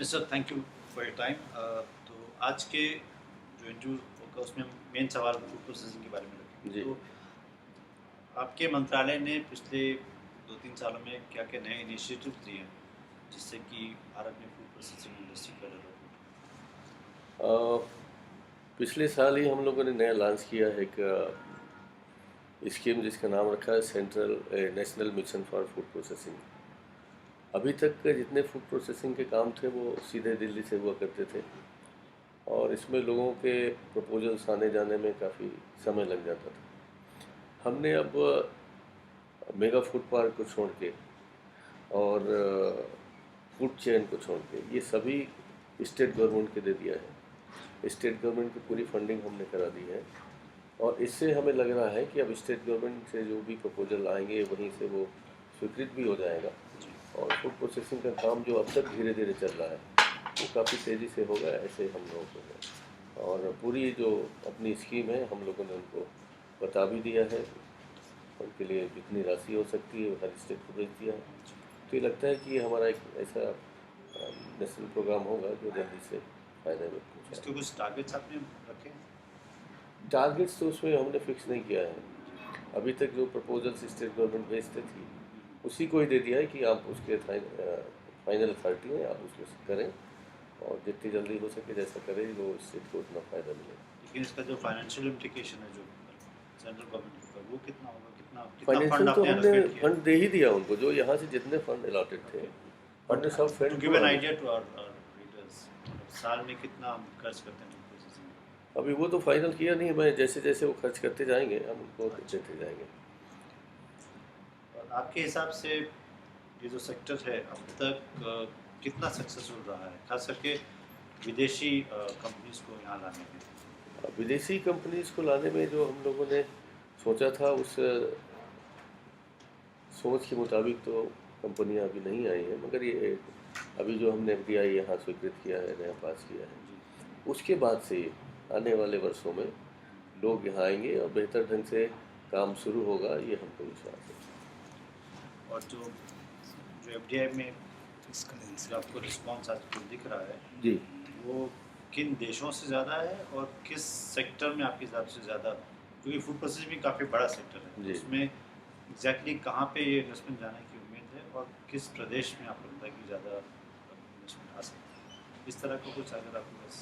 Okay sir, thank you for your time. तो आज के जो इंटरव्यू होगा उसमें मेन सवाल फूड प्रोसेसिंग के बारे में रखेंगे। जी। तो आपके मंत्रालय ने पिछले 2-3 सालों में क्या-क्या नए इनिशिएटिव्स लिए हैं जिससे कि भारत में फूड प्रोसेसिंग इंडस्ट्री का डेवलपमेंट अ, पिछले साल ही हम लोगों ने नया लॉन्च किया है एक स्कीम जिसका नाम रखा है central national mission for food processing. अभी तक के जितने फूड प्रोसेसिंग के काम थे वो सीधे दिल्ली से हुआ करते थे और इसमें लोगों के प्रपोजल्स आने जाने में काफ़ी समय लग जाता था। हमने अब मेगा फूड पार्क को छोड़ के और फूड चेन को छोड़ के ये सभी स्टेट गवर्नमेंट के दे दिया है। स्टेट गवर्नमेंट की पूरी फंडिंग हमने करा दी है और इससे हमें लग रहा है कि अब स्टेट गवर्नमेंट से जो भी प्रपोजल आएंगे वहीं से वो स्वीकृत भी हो जाएगा और फूड प्रोसेसिंग का काम जो अब तक धीरे धीरे चल रहा है वो काफ़ी तेज़ी से होगा, ऐसे हम लोगों को है। और पूरी जो अपनी स्कीम है हम लोगों ने उनको बता भी दिया है, उनके लिए जितनी राशि हो सकती है हर स्टेट को भेज दिया है। तो ये लगता है कि ये हमारा एक ऐसा नेशनल प्रोग्राम होगा जो जल्दी से फ़ायदा में है। पहुँचाएगा। इसके कुछ टारगेट्स आपने रखे हैं? टारगेट्स तो उसमें हमने फिक्स नहीं किया है। अभी तक जो प्रपोजल्स स्टेट गवर्नमेंट भेजते थी उसी को ही दे दिया है कि आप उसके फाइनल अथॉरिटी हैं, आप उसको करें और जितनी जल्दी हो सके जैसा करें वो स्टेट को उतना फ़ायदा मिले। लेकिन इसका जो फाइनेंशियल इम्प्लीकेशन है जो सेंट्रल गवर्नमेंट के ऊपर वो कितना होगा? कितना कितना फंड फाइनेंशियल तो आपने हमने एलोकेट किया फंड दे ही दिया उनको, जो यहाँ से जितने फंड अलॉटेड थे है? बट हमने सब टू फंड गिव को an idea to our readers, साल में कितना हम खर्च करते हैं फूड प्रोसेसिंग में? अभी वो तो फाइनल किया नहीं, मैं जैसे जैसे वो खर्च करते जाएंगे हम उनको अच्छा। देते जाएंगे। और आपके हिसाब से ये जो सेक्टर है अब तक कितना सक्सेसफुल रहा है, खास करके विदेशी कंपनीज को यहाँ लाने में? विदेशी कंपनीज को लाने में जो हम लोगों ने सोचा था उस सोच के मुताबिक तो कंपनियां अभी नहीं आई हैं, मगर ये अभी जो हमने एफडीआई यहाँ स्वीकृत किया है, नया पास किया है, जी। उसके बाद से आने वाले वर्षों में लोग यहाँ आएंगे और बेहतर ढंग से काम शुरू होगा, ये हमको विश्वास है। और जो जो एफडीआई में जो आपको रिस्पॉन्स आजकल दिख रहा है जी। वो किन देशों से ज़्यादा है और किस सेक्टर में आपके हिसाब से ज़्यादा, क्योंकि फूड प्रोसेसिंग भी काफ़ी बड़ा सेक्टर है, तो जी। उसमें एग्जैक्टली कहाँ पे ये इन्वेस्टमेंट जाने की उम्मीद है और किस प्रदेश में आपको लगता है कि ज़्यादा इन्वेस्टमेंट आ सकती है? इस तरह का कुछ अगर आपके पास।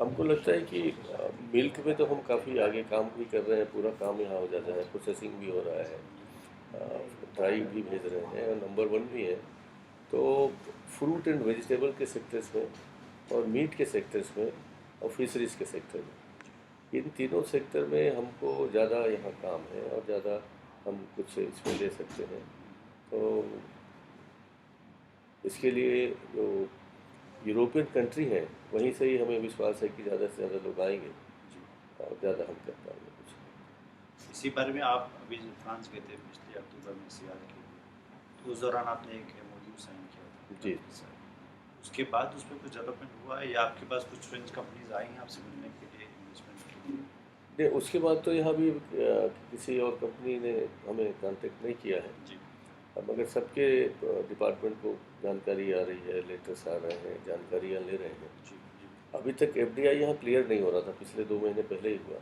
हमको लगता है कि मिल्क में तो हम काफ़ी आगे काम भी कर रहे हैं, पूरा काम यहाँ हो जाता है, प्रोसेसिंग भी हो रहा है, ड्राई भी भेज रहे हैं और नंबर वन भी है। तो फ्रूट एंड वेजिटेबल के सेक्टर्स में और मीट के सेक्टर्स में और फिशरीज़ के सेक्टर में, इन तीनों सेक्टर में हमको ज़्यादा यहाँ काम है और ज़्यादा हम कुछ इसमें ले सकते हैं। तो इसके लिए जो यूरोपियन कंट्री हैं वहीं से ही हमें विश्वास है कि ज़्यादा से ज़्यादा लोग आएंगे और ज़्यादा हम कर पाएंगे कुछ। इसी बारे में आप अभी जो फ्रांस गए थे पिछले अक्टूबर में सियाल के लिए, तो उस दौरान आपने एक एमओयू साइन किया था जी। कंपनी से। उसके बाद उसमें कुछ डेवलपमेंट हुआ है या आपके पास कुछ फ्रेंच कंपनीज आई हैं आपसे मिलने के लिए इन्वेस्टमेंट के लिए? नहीं, उसके बाद तो यहाँ भी किसी और कंपनी ने हमें कांटेक्ट नहीं किया है। जी। अब मगर सबके डिपार्टमेंट को जानकारी आ रही है, लेटर्स आ रहे हैं, जानकारियाँ ले रहे हैं। जी। जी। अभी तक एफडीआई यहाँ क्लियर नहीं हो रहा था, पिछले 2 महीने पहले ही हुआ।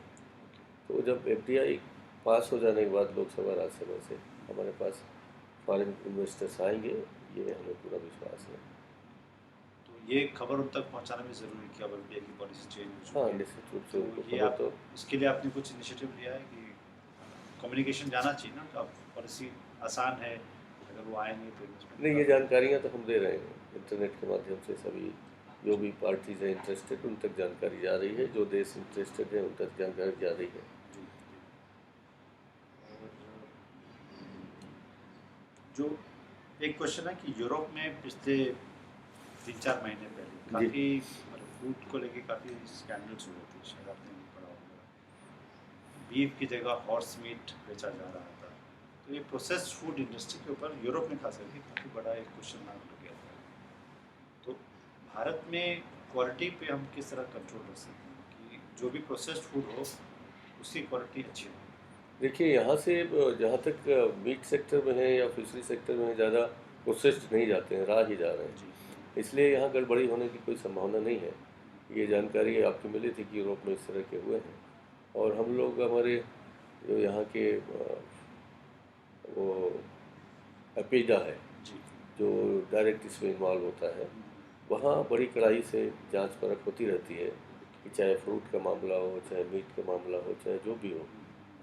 तो जब एफडीआई पास हो जाने के बाद लोकसभा राज्यसभा से हमारे पास फॉरेन इन्वेस्टर्स आएंगे, ये हमें पूरा विश्वास है। तो ये खबर उन तक पहुंचाना भी ज़रूरी है कि अब एफडीआई की पॉलिसी चेंज हो चुकी हाँ, है। निश्चित रूप से तो उनको ये खबर आप तो इसके लिए आपने कुछ इनिशिएटिव लिया है कि कम्युनिकेशन जाना चाहिए ना, तो अब पॉलिसी आसान है, अगर वो आएंगे तो इन्वेस्टमेंट नहीं, ये काफ़ी। जानकारियाँ तो हम दे रहे हैं इंटरनेट के माध्यम से, सभी जो भी पार्टीज हैं इंटरेस्टेड उन तक जानकारी जा रही है, जो देश इंटरेस्टेड है उन तक जानकारी जा रही है। जी। और जो एक क्वेश्चन है कि यूरोप में पिछले 3-4 महीने पहले जी। काफ़ी मतलब फूड को लेके काफ़ी स्कैंडल्स हुए थे, शायद आपने भी पढ़ा होगा। बीफ की जगह हॉर्स मीट बेचा जा रहा था, तो ये प्रोसेस्ड फूड इंडस्ट्री के ऊपर यूरोप में खास करके काफ़ी बड़ा एक क्वेश्चन मार्क लग गया था। तो भारत में क्वालिटी पे हम किस तरह कंट्रोल रख सकते हैं कि जो भी प्रोसेस्ड फूड हो उसकी क्वालिटी अच्छी हो? देखिए, यहाँ से जहाँ तक मीट सेक्टर में है या फिशरी सेक्टर में ज़्यादा प्रोसेस्ड नहीं जाते हैं, राह ही जा रहे हैं। जी। इसलिए यहाँ गड़बड़ी होने की कोई संभावना नहीं है। ये जानकारी आपको मिली थी कि यूरोप में इस तरह के हुए हैं, और हम लोग हमारे जो यहाँ के वो एपीडा है जी। जो डायरेक्ट इसमें इन्वॉल्व होता है, वहाँ बड़ी कड़ाई से जांच परख होती रहती है कि चाहे फ्रूट का मामला हो, चाहे मीट का मामला हो, चाहे जो भी हो,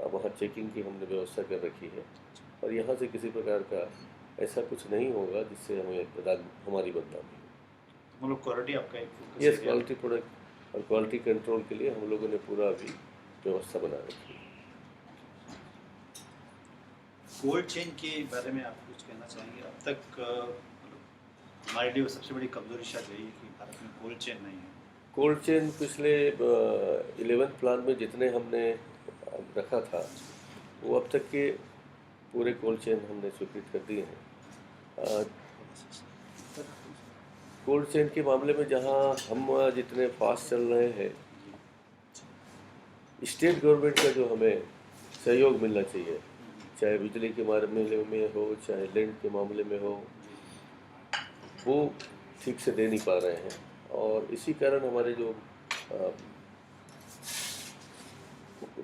वहाँ चेकिंग की हमने व्यवस्था कर रखी है। और यहाँ से किसी प्रकार का ऐसा कुछ नहीं होगा जिससे हमारी बदनामी हो। मतलब क्वालिटी आपका एक focus yes, area. Quality product और क्वालिटी कंट्रोल के लिए हम लोगों ने पूरा अभी व्यवस्था बना रखी है। कोल्ड चेन के बारे में आप कुछ कहना चाहेंगे? अब तक मतलब हमारे लिए सबसे बड़ी कमजोरी शायद यही है कि भारत में कोल्ड चेन नहीं है। कोल्ड चेन पिछले 11th प्लान में जितने हमने रखा था, वो अब तक के पूरे कोल्ड चेन हमने स्वीकृत कर दिए हैं। कोल्ड चेन के मामले में जहां हम जितने फास्ट चल रहे हैं, स्टेट गवर्नमेंट का जो हमें सहयोग मिलना चाहिए, चाहे बिजली के मामले में हो, चाहे लैंड के मामले में हो, वो ठीक से दे नहीं पा रहे हैं। और इसी कारण हमारे जो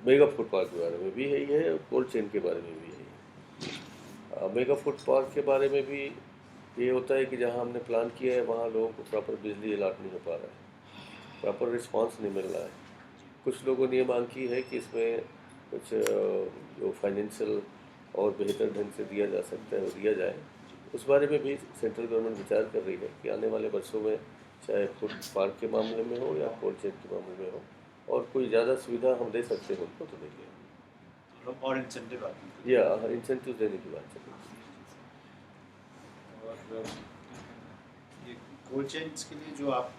मेगा फूड पार्क के बारे में भी यही है और कोल्ड चेन के बारे में भी यही है। मेगा फूड पार्क के बारे में भी ये होता है कि जहां हमने प्लान किया है वहां लोगों को प्रॉपर बिजली अलाट नहीं हो पा रहा है, प्रॉपर रिस्पांस नहीं मिल रहा है। कुछ लोगों ने ये मांग की है कि इसमें कुछ जो फाइनेंशियल और बेहतर ढंग से दिया जा सकता है वो दिया जाए। उस बारे में भी सेंट्रल गवर्नमेंट विचार कर रही है कि आने वाले वर्षों में चाहे फूड पार्क के मामले में हो या कोल्ड चेन के मामले में हो, और कोई ज़्यादा सुविधा हम दे सकते हैं उनको तो देंगे। मतलब और इंसेंटिव आते या इंसेंटिव देने की बात चल रही है। और ये कोल्ड चेन्स के लिए जो आप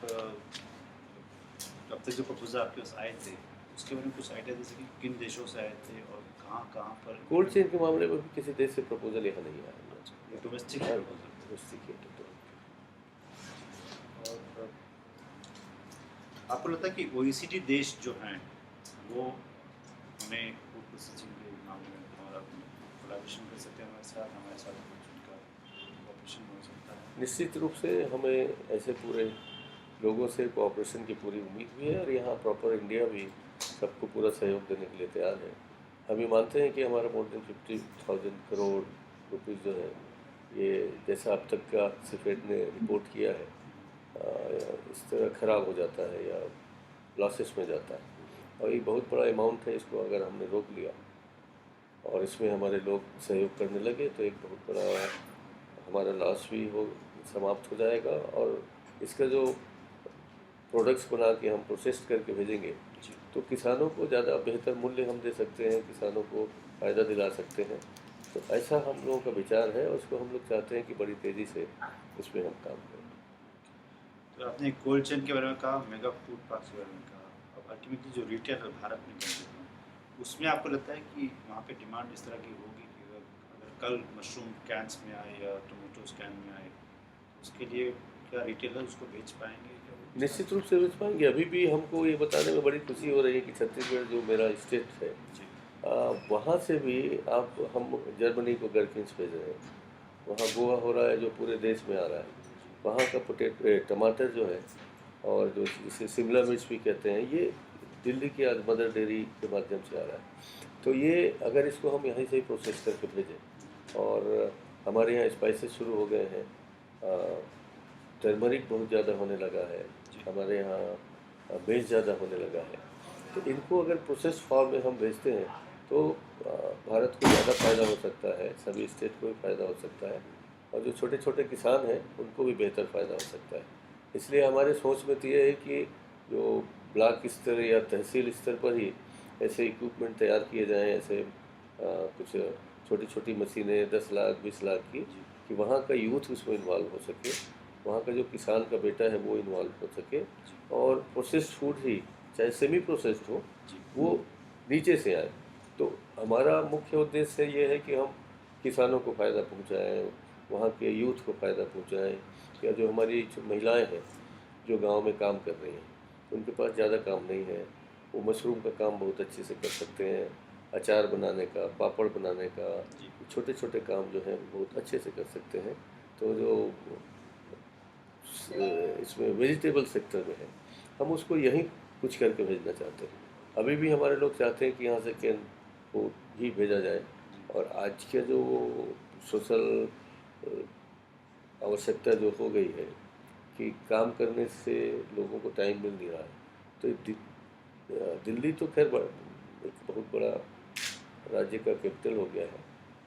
अब तक जो प्रपोजल आपके पास आए थे उसके बारे में कुछ आइडिया जैसे कि किन देशों से आए थे और कहाँ कहाँ पर? कोल्ड चेन के मामले में भी किसी देश से प्रपोजल यहाँ नहीं आया। ये डोमेस्टिक हाँ, प्रपोजल। domestic है तो। और आपको लगता है कि OECD देश जो हैं वो हमें फूड प्रोसेसिंग के मामले में हमारा कोलैबोरेशन कर सकते हैं हमारे साथ कुछ उनका कोऑपरेशन हो सकता है? निश्चित रूप से हमें ऐसे पूरे लोगों से कोऑपरेशन की पूरी उम्मीद भी है, और यहाँ प्रॉपर इंडिया भी सबको पूरा सहयोग देने के लिए तैयार है। हम ये मानते हैं कि हमारा मोर देन 50,000 करोड़ रुपीज़ जो है, ये जैसा अब तक का सिफेड ने रिपोर्ट किया है, इस तरह ख़राब हो जाता है या लॉसेस में जाता है। और ये बहुत बड़ा अमाउंट है, इसको अगर हमने रोक लिया और इसमें हमारे लोग सहयोग करने लगे तो एक बहुत बड़ा हमारा लॉस भी हो समाप्त हो जाएगा, और इसका जो प्रोडक्ट्स बना के हम प्रोसेस करके भेजेंगे तो किसानों को ज़्यादा बेहतर मूल्य हम दे सकते हैं, किसानों को फ़ायदा दिला सकते हैं। तो ऐसा हम लोगों का विचार है, और उसको हम लोग चाहते हैं कि बड़ी तेज़ी से इसमें हम काम करें। तो आपने कोल्ड चेन के बारे में कहा, मेगा फूड पार्क के बारे में कहा, अब अल्टीमेटली जो रिटेलर भारत में करते हैं उसमें आपको लगता है कि वहाँ पे डिमांड इस तरह की होगी कि अगर कल मशरूम कैंस में आए या टोमेटोज कैन में आए तो उसके लिए क्या रिटेलर उसको बेच पाएंगे? निश्चित रूप से बेच पाएंगे। अभी भी हमको ये बताने में बड़ी खुशी हो रही है कि छत्तीसगढ़ जो मेरा स्टेट है, जी। वहाँ से भी आप हम जर्मनी को गरकिन्स भेज रहे हैं, वहाँ गोवा हो रहा है जो पूरे देश में आ रहा है, वहाँ का टमाटर जो है, और जो इसे शिमला मिर्च भी कहते हैं, ये दिल्ली की आज मदर डेयरी के माध्यम से आ रहा है। तो ये अगर इसको हम यहीं से ही प्रोसेस करके भेजें, और हमारे यहाँ स्पाइसेस शुरू हो गए हैं, टर्मरिक बहुत ज़्यादा होने लगा है हमारे यहाँ, बेस ज़्यादा होने लगा है, तो इनको अगर प्रोसेस फॉर्म में हम भेजते हैं तो भारत को ज़्यादा फ़ायदा हो सकता है, सभी स्टेट को भी फ़ायदा हो सकता है, और जो छोटे छोटे किसान हैं उनको भी बेहतर फ़ायदा हो सकता है। इसलिए हमारे सोच में तो ये है कि जो ब्लॉक स्तर या तहसील स्तर पर ही ऐसे इक्विपमेंट तैयार किए जाएँ, ऐसे कुछ छोटी छोटी मशीनें 10 लाख 20 लाख की, कि वहाँ का यूथ उसमें इन्वॉल्व हो सके, वहाँ का जो किसान का बेटा है वो इन्वॉल्व हो सके, और प्रोसेस्ड फूड ही चाहे सेमी प्रोसेस्ड हो वो नीचे से आए। तो हमारा मुख्य उद्देश्य ये है कि हम किसानों को फ़ायदा पहुँचाएँ, वहाँ के यूथ को फ़ायदा पहुँचाएँ, या जो हमारी महिलाएँ हैं जो गांव में काम कर रही हैं, उनके पास ज़्यादा काम नहीं है, वो मशरूम का काम बहुत अच्छे से कर सकते हैं, अचार बनाने का, पापड़ बनाने का, छोटे छोटे काम जो हैं बहुत अच्छे से कर सकते हैं। तो जो इसमें वेजिटेबल सेक्टर में है, हम उसको यहीं कुछ करके भेजना चाहते हैं। अभी भी हमारे लोग चाहते हैं कि यहाँ से कैन फूड ही भेजा जाए, और आज के जो सोशल आवश्यकता जो हो गई है कि काम करने से लोगों को टाइम मिल नहीं रहा है, तो दिल्ली तो खैर एक बहुत बड़ा राज्य का कैपिटल हो गया है।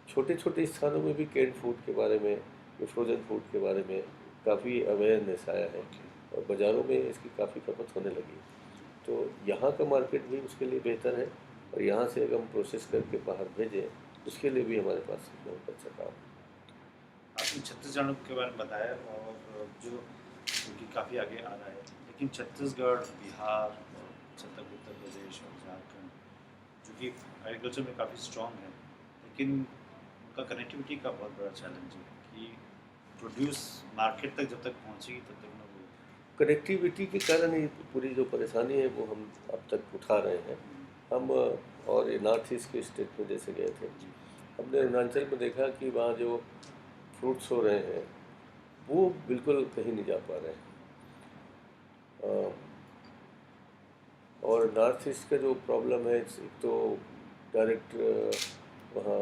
छोटे छोटे स्थानों में भी कैंड फूड के बारे में, फ्रोजन फूड के बारे में काफ़ी अवेयरनेस आया है, और बाज़ारों में इसकी काफ़ी खपत होने लगी। तो यहाँ का मार्केट भी उसके लिए बेहतर है, और यहाँ से अगर हम प्रोसेस करके बाहर भेजें, उसके लिए भी हमारे पास बहुत अच्छा काम है। आपने छत्तीसगढ़ के बारे में बताया, और जो उनकी काफ़ी आगे आ रहा है, लेकिन छत्तीसगढ़, बिहार और उत्तर प्रदेश और झारखंड जो कि एग्रीकल्चर में काफ़ी स्ट्रॉन्ग है, लेकिन उनका कनेक्टिविटी का बहुत बड़ा चैलेंज है कि प्रोड्यूस मार्केट तक जब तक पहुँचेगी तब तक ना वो। कनेक्टिविटी के कारण ही पूरी जो परेशानी है वो हम अब तक उठा रहे हैं। हम और ये नॉर्थ ईस्ट के स्टेट में जैसे गए थे, हमने अरुणाचल में देखा कि वहाँ जो फ्रूट्स हो रहे हैं वो बिल्कुल कहीं नहीं जा पा रहे हैं। और नॉर्थ ईस्ट का जो प्रॉब्लम है, एक तो डायरेक्ट वहाँ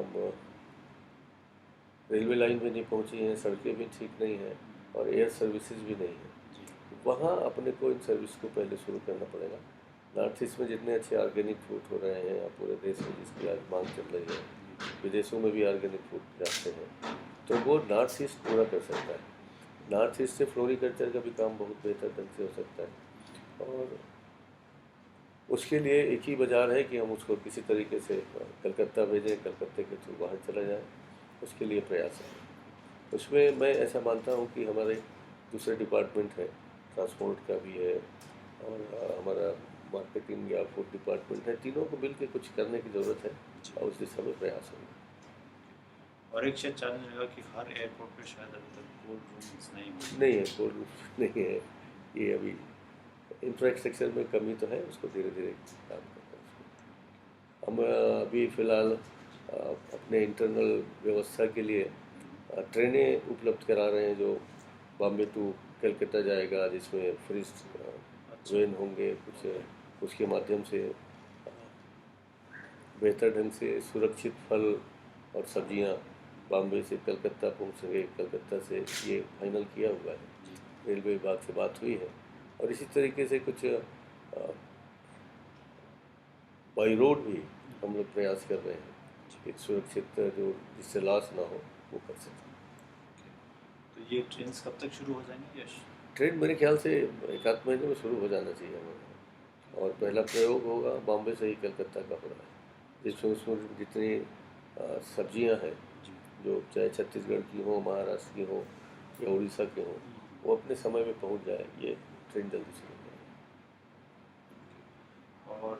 रेलवे लाइन भी नहीं पहुँची हैं, सड़कें भी ठीक नहीं हैं, और एयर सर्विसेज भी नहीं है। वहाँ अपने को इन सर्विस को पहले शुरू करना पड़ेगा। नॉर्थ ईस्ट में जितने अच्छे ऑर्गेनिक फ्रूट हो रहे हैं, पूरे देश में जिसकी आज मांग चल रही है, विदेशों में भी ऑर्गेनिक फ्रूट जाते हैं, तो वो नॉर्थ ईस्ट पूरा कर सकता है। नॉर्थ ईस्ट से फ्लोरिकल्चर का भी काम बहुत बेहतर ढंग से हो सकता है, और उसके लिए एक ही बाज़ार है कि हम उसको किसी तरीके से कलकत्ता भेजें, कलकत्ते के थ्रू बाहर चला जाए, उसके लिए प्रयास है। उसमें मैं ऐसा मानता हूँ कि हमारे दूसरे डिपार्टमेंट है, ट्रांसपोर्ट का भी है, और हमारा मार्केटिंग या फूड डिपार्टमेंट है, तीनों को मिलकर कुछ करने की ज़रूरत है, और उस दिशा में प्रयास होगा। और एक शायद जानने लगा कि हर एयरपोर्ट पे शायद अभी तक कोल्ड रूम्स नहीं है, कोल्ड रूम नहीं है। ये अभी इंफ्रास्ट्रक्चर में कमी तो है, उसको धीरे धीरे काम करते हैं। हम अभी फ़िलहाल अपने इंटरनल व्यवस्था के लिए ट्रेनें उपलब्ध करा रहे हैं, जो बॉम्बे टू कलकत्ता जाएगा, जिसमें फ्रीज वेन होंगे कुछ, उसके माध्यम से बेहतर ढंग से सुरक्षित फल और सब्जियां बॉम्बे से कलकत्ता पहुंचेंगे। कलकत्ता से ये फाइनल किया हुआ है, रेलवे विभाग से बात हुई है, और इसी तरीके से कुछ बाई रोड भी हम लोग प्रयास कर रहे हैं कि सुरक्षित जो जिससे लॉस ना हो वो कर सकें। तो ये ट्रेन कब तक शुरू हो जाएंगी यश? ट्रेन मेरे ख्याल से एक आध महीने में शुरू हो जाना चाहिए हमें, और पहला प्रयोग होगा बॉम्बे से ही कलकत्ता का हो रहा है, जिसमें उसमें जितनी सब्जियां हैं, जो चाहे छत्तीसगढ़ की हो, महाराष्ट्र की हो या उड़ीसा की हो, वो अपने समय में पहुंच जाए, ये ट्रेन जल्दी शुरू हो जाए। और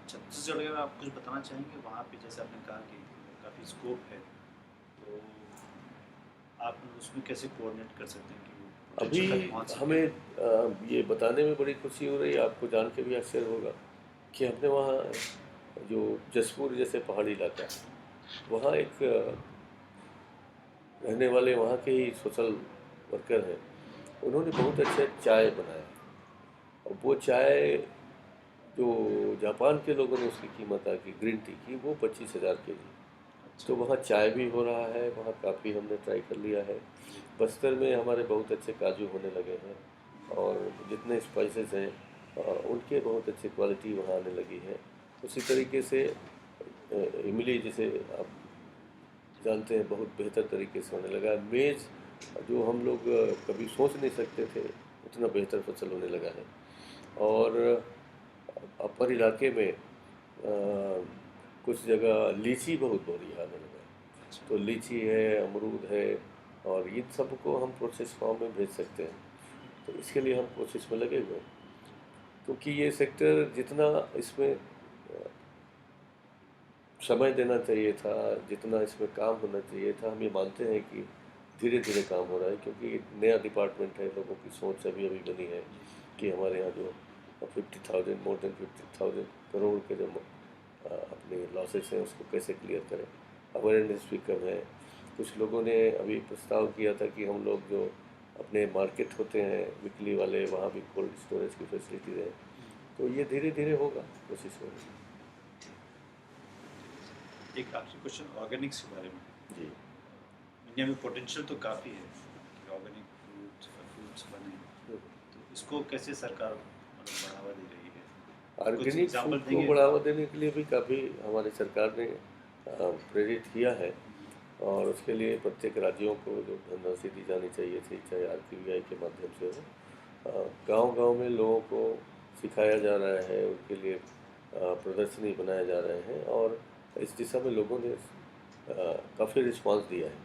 छत्तीसगढ़ में आप कुछ बताना चाहेंगे? वहाँ पे जैसे आपने कहा कि काफ़ी स्कोप है, तो आप उसमें कैसे कोऑर्डिनेट कर सकते हैं कि वो अभी potential तक पहुँच सके? हमें ये बताने में बड़ी खुशी हो रही है, आपको जान के भी आश्चर्य होगा कि हमने वहाँ जो जसपुर जैसे पहाड़ी इलाका है, वहाँ एक रहने वाले वहाँ के ही सोशल वर्कर हैं, उन्होंने बहुत अच्छा चाय बनाया, और वो चाय जो जापान के लोगों ने उसकी कीमत आकी ग्रीन टी की, वो 25,000 के जी। तो वहाँ चाय भी हो रहा है, वहाँ काफ़ी हमने ट्राई कर लिया है। बस्तर में हमारे बहुत अच्छे काजू होने लगे हैं, और जितने स्पाइसेस हैं उनके बहुत अच्छी क्वालिटी वहाँ आने लगी है। उसी तरीके से इमली, जैसे आप जानते हैं, बहुत बेहतर तरीके से होने लगा है। मेज़ जो हम लोग कभी सोच नहीं सकते थे, उतना बेहतर फसल होने लगा है। और अपर इलाके में कुछ जगह लीची बहुत बढ़िया आने लगा है, तो लीची है, अमरूद है, और इन सब को हम प्रोसेस फॉर्म में भेज सकते हैं, तो इसके लिए हम कोशिश में लगे हुए हैं। क्योंकि ये सेक्टर जितना इसमें समय देना चाहिए था, जितना इसमें काम होना चाहिए था, हम ये मानते हैं कि धीरे धीरे काम हो रहा है, क्योंकि नया डिपार्टमेंट है, लोगों की सोच अभी अभी बनी है कि हमारे यहाँ जो 50,000 मोर देन 50,000 करोड़ के जो अपने लॉसेस हैं उसको कैसे क्लियर करें। अवेयरनेस भी कम है, कुछ लोगों ने अभी प्रस्ताव किया था कि हम लोग जो अपने मार्केट होते हैं वीकली वाले, वहाँ भी कोल्ड स्टोरेज की फैसिलिटी दें। तो ये धीरे धीरे होगा, कोशिश होगी। एक आखिरी क्वेश्चन ऑर्गेनिक्स के बारे में। जी। इंडिया में पोटेंशियल तो काफ़ी है कि ऑर्गेनिक फ्रूट्स बने, तो इसको कैसे सरकार मतलब बढ़ावा दे रही है? कुछ ऑर्गेनिक एग्जाम्पल फूड को देंगे? बढ़ावा देने के लिए भी काफ़ी हमारी सरकार ने प्रेरित किया है, और उसके लिए प्रत्येक राज्यों को जो धनराशि दी जानी चाहिए थी, चाहे RTVI के माध्यम से हो, गांव-गांव में लोगों को सिखाया जा रहा है, उनके लिए प्रदर्शनी बनाए जा रहे हैं, और इस दिशा में लोगों ने काफ़ी रिस्पांस दिया है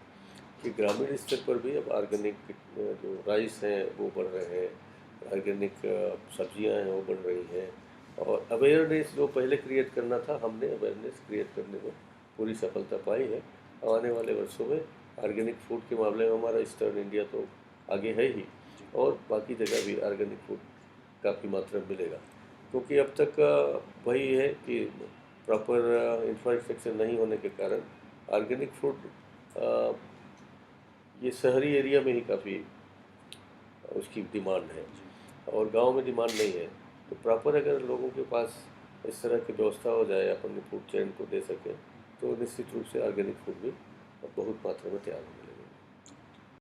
कि ग्रामीण स्तर पर भी अब ऑर्गेनिक जो राइस हैं वो बढ़ रहे हैं, ऑर्गेनिक सब्जियां हैं वो बढ़ रही हैं, और अवेयरनेस जो पहले क्रिएट करना था, हमने अवेयरनेस क्रिएट करने में पूरी सफलता पाई है। आने वाले वर्षों में ऑर्गेनिक फूड के मामले में हमारा ईस्टर्न इंडिया तो आगे है ही, और बाकी जगह भी ऑर्गेनिक फूड काफ़ी मात्रा में मिलेगा, क्योंकि अब तक वही है कि प्रॉपर इंफ्रास्ट्रक्चर नहीं होने के कारण ऑर्गेनिक फूड ये शहरी एरिया में ही काफ़ी उसकी डिमांड है, और गांव में डिमांड नहीं है। तो प्रॉपर अगर लोगों के पास इस तरह की व्यवस्था हो जाए, अपने फूड चेन को दे सकें, तो निश्चित रूप से ऑर्गेनिक फूड भी बहुत मात्रा में तैयार होगा।